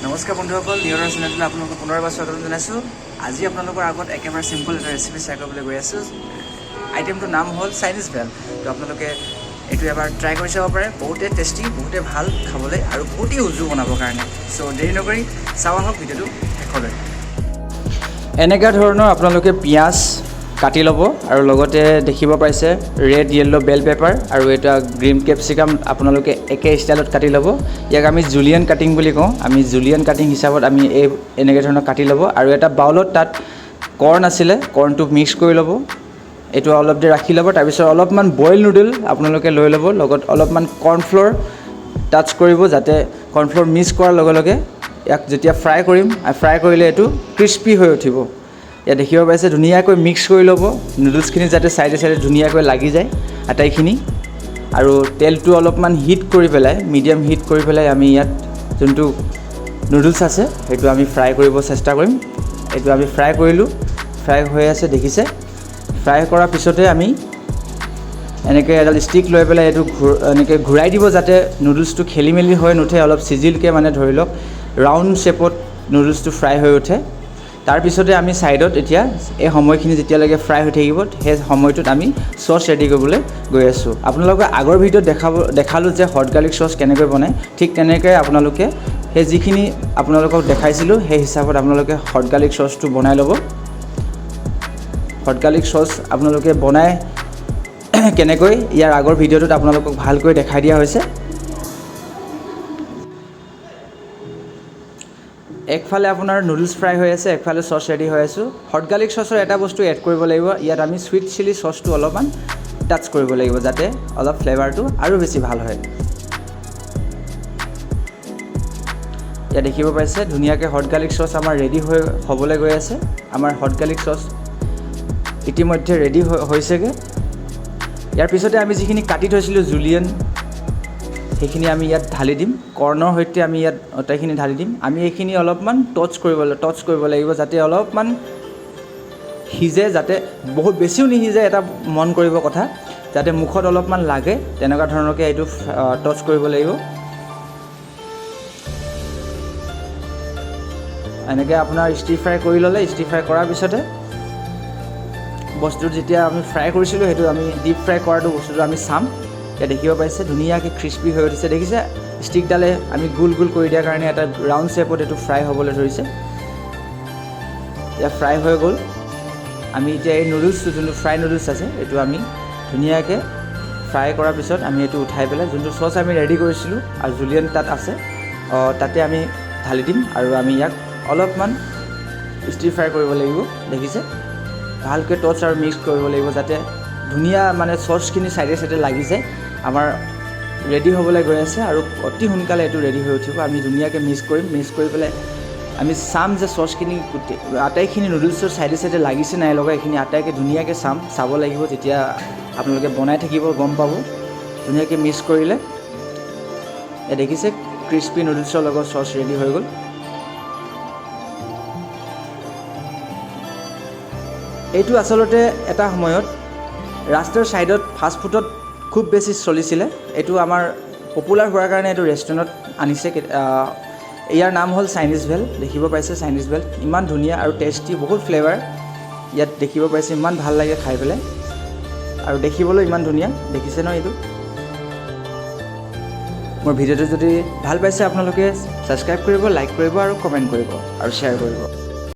নমস্কাৰ বন্ধুসকল, নিউৰৰ চেনেললৈ আপোনালোকক পুনৰবাৰ স্বাগতম জনাইছোঁ। আজি আপোনালোকৰ আগত একেবাৰে চিম্পল এটা ৰেচিপি শ্বেয়াৰ কৰিবলৈ গৈ আছোঁ। আইটেমটোৰ নাম হ'ল চাইনিজ ভেল। তো আপোনালোকে এইটো এবাৰ ট্ৰাই কৰি চাব পাৰে। বহুতে টেষ্টি, বহুতে ভাল খাবলৈ আৰু বহুতেই উজু বনাবৰ কাৰণে। চ' দেৰি নকৰি চাওঁ আহক ভিডিঅ'টো শেষলৈ। এনেকুৱা ধৰণৰ আপোনালোকে পিঁয়াজ কাটি ল'ব আৰু লগতে দেখিব পাইছে ৰেড য়েল্লো বেল পেপাৰ আৰু এটা গ্ৰীণ কেপচিকাম আপোনালোকে একে ষ্টাইলত কাটি ল'ব। ইয়াক আমি জুলিয়ান কাটিং বুলি কওঁ। আমি জুলিয়ান কাটিং হিচাপত আমি এনেকৈ ধৰণৰ কাটি ল'ব আৰু এটা বাউলত তাত কৰ্ণ আছিলে, কৰ্ণটো মিক্স কৰি ল'ব। এইটো অলপ দেৰি ৰাখি ল'ব। তাৰপিছত অলপমান বইল নুডল আপোনালোকে লৈ ল'ব, লগত অলপমান কৰ্ণফ্ল'ৰ টাচ কৰিব, যাতে কৰ্ণফ্ল'ৰ মিক্স কৰাৰ লগে লগে ইয়াক যেতিয়া ফ্ৰাই কৰিম, ফ্ৰাই কৰিলে এইটো ক্ৰিস্পি হৈ উঠিব। ইয়াত দেখিব পাইছে ধুনীয়াকৈ মিক্স কৰি ল'ব নুডলছখিনি, যাতে চাইডে চাইডে ধুনীয়াকৈ লাগি যায় আটাইখিনি। আৰু তেলটো অলপমান হিট কৰি পেলাই, মিডিয়াম হিট কৰি পেলাই আমি ইয়াত যোনটো নুডলছ আছে সেইটো আমি ফ্ৰাই কৰিব চেষ্টা কৰিম। এইটো আমি ফ্ৰাই কৰিলোঁ, ফ্ৰাই হৈ আছে দেখিছে। ফ্ৰাই কৰাৰ পিছতে আমি এনেকৈ এডাল ষ্টিক লৈ পেলাই এইটো এনেকৈ ঘূৰাই দিব, যাতে নুডলছটো খেলি মেলি হৈ নুঠে, অলপ চিজিলকৈ মানে ধৰি লওক ৰাউণ্ড শ্বেপত নুডলছটো ফ্ৰাই হৈ উঠে। তাৰপিছতে আমি ছাইডত এতিয়া এই সময়খিনি যেতিয়ালৈকে ফ্ৰাই হৈ থাকিব, সেই সময়টোত আমি চচ ৰেডি কৰিবলৈ গৈ আছোঁ। আপোনালোকে আগৰ ভিডিঅ'ত দেখালোঁ যে হট গাৰ্লিক চচ কেনেকৈ বনায়, ঠিক তেনেকৈ আপোনালোকে সেই যিখিনি আপোনালোকক দেখাইছিলোঁ সেই হিচাপত আপোনালোকে হট গাৰ্লিক চচটো বনাই ল'ব। হট গাৰ্লিক চচ আপোনালোকে বনাই কেনেকৈ, ইয়াৰ আগৰ ভিডিঅ'টোত আপোনালোকক ভালকৈ দেখাই দিয়া হৈছে। একফালে আপোনাৰ নুডলছ ফ্ৰাই হৈ আছে, একফালে চচ ৰেডি হৈ আছোঁ। হট গাৰ্লিক চচৰ এটা বস্তু এড কৰিব লাগিব, ইয়াত আমি ছুইট চিলি চচটো অলপমান টাচ কৰিব লাগিব, যাতে অলপ ফ্লেভাৰটো আৰু বেছি ভাল হয়। ইয়াত দেখিব পাইছে ধুনীয়াকৈ হট গাৰ্লিক চচ আমাৰ ৰেডি হ'বলৈ গৈ আছে। আমাৰ হট গাৰ্লিক চচ ইতিমধ্যে ৰেডি হৈছেগৈ। ইয়াৰ পিছতে আমি যিখিনি কাটি থৈছিলোঁ জুলিয়ান, সেইখিনি আমি ইয়াত ঢালি দিম। কৰ্ণৰ সৈতে আমি ইয়াত আটাইখিনি ঢালি দিম। আমি এইখিনি অলপমান টচ কৰিব লাগিব, যাতে অলপমান সিজে, যাতে বহুত বেছিও নিসিজে। এটা মন কৰিব কথা, যাতে মুখত অলপমান লাগে তেনেকুৱা ধৰণৰকৈ এইটো টচ কৰিব লাগিব। এনেকৈ আপোনাৰ ষ্টিৰ ফ্ৰাই কৰি ল'লে, ষ্টিৰ ফ্ৰাই কৰাৰ পিছতে বস্তুটো যেতিয়া আমি ফ্ৰাই কৰিছিলোঁ সেইটো আমি ডিপ ফ্ৰাই কৰাটো বস্তুটো আমি চাম। এতিয়া দেখিব পাইছে ধুনীয়াকৈ ক্ৰিস্পি হৈ উঠিছে, দেখিছে ষ্টিকডালে আমি গোল গোল কৰি দিয়াৰ কাৰণে এটা ৰাউণ্ড শ্বেপত এইটো ফ্ৰাই হ'বলৈ ধৰিছে। এতিয়া ফ্ৰাই হৈ গ'ল। আমি এতিয়া এই নুডলছটো যোনটো ফ্ৰাই নুডলছ আছে এইটো আমি ধুনীয়াকৈ ফ্ৰাই কৰাৰ পিছত আমি এইটো উঠাই পেলাই যোনটো চচ আমি ৰেডি কৰিছিলোঁ আৰু জুলিয়ান তাত আছে তাতে আমি ঢালি দিম আৰু আমি ইয়াক অলপমান ষ্টিৰ ফ্ৰাই কৰিব লাগিব। দেখিছে ভালকৈ টচ আৰু মিক্স কৰিব লাগিব, যাতে ধুনীয়া মানে চচখিনি চাইডে চাইডে লাগি যায়। আমাৰ ৰেডি হ'বলৈ গৈ আছে আৰু অতি সোনকালে এইটো ৰেডি হৈ উঠিব। আমি ধুনীয়াকৈ মিক্স কৰিম, মিক্স কৰি পেলাই আমি চাম যে চচখিনি আটাইখিনি নুডলছৰ চাইডে চাইডে লাগিছে নাই লগা, এইখিনি আটাইকৈ ধুনীয়াকৈ চাব লাগিব। যেতিয়া আপোনালোকে বনাই থাকিব গম পাব। ধুনীয়াকৈ মিক্স কৰিলে দেখিছে ক্ৰিস্পি নুডলছৰ লগত চচ ৰেডি হৈ গ'ল। এইটো আচলতে এটা সময়ত ৰাস্তাৰ ছাইডত ফাষ্টফুডত খুব বেছি চলিছিলে। এইটো আমাৰ পপুলাৰ হোৱাৰ কাৰণে এইটো ৰেষ্টুৰেণ্টত আনিছে। ইয়াৰ নাম হ'ল চাইনিজ ভেল। দেখিব পাইছে চাইনিজ ভেল ইমান ধুনীয়া আৰু টেষ্টি, বহুত ফ্লেভাৰ ইয়াত দেখিব পাইছে। ইমান ভাল লাগে খাই পেলাই আৰু দেখিবলৈ ইমান ধুনীয়া, দেখিছে ন। এইটো মোৰ ভিডিঅ'টো যদি ভাল পাইছে আপোনালোকে ছাবস্ক্ৰাইব কৰিব, লাইক কৰিব আৰু কমেণ্ট কৰিব আৰু শ্বেয়াৰ কৰিব।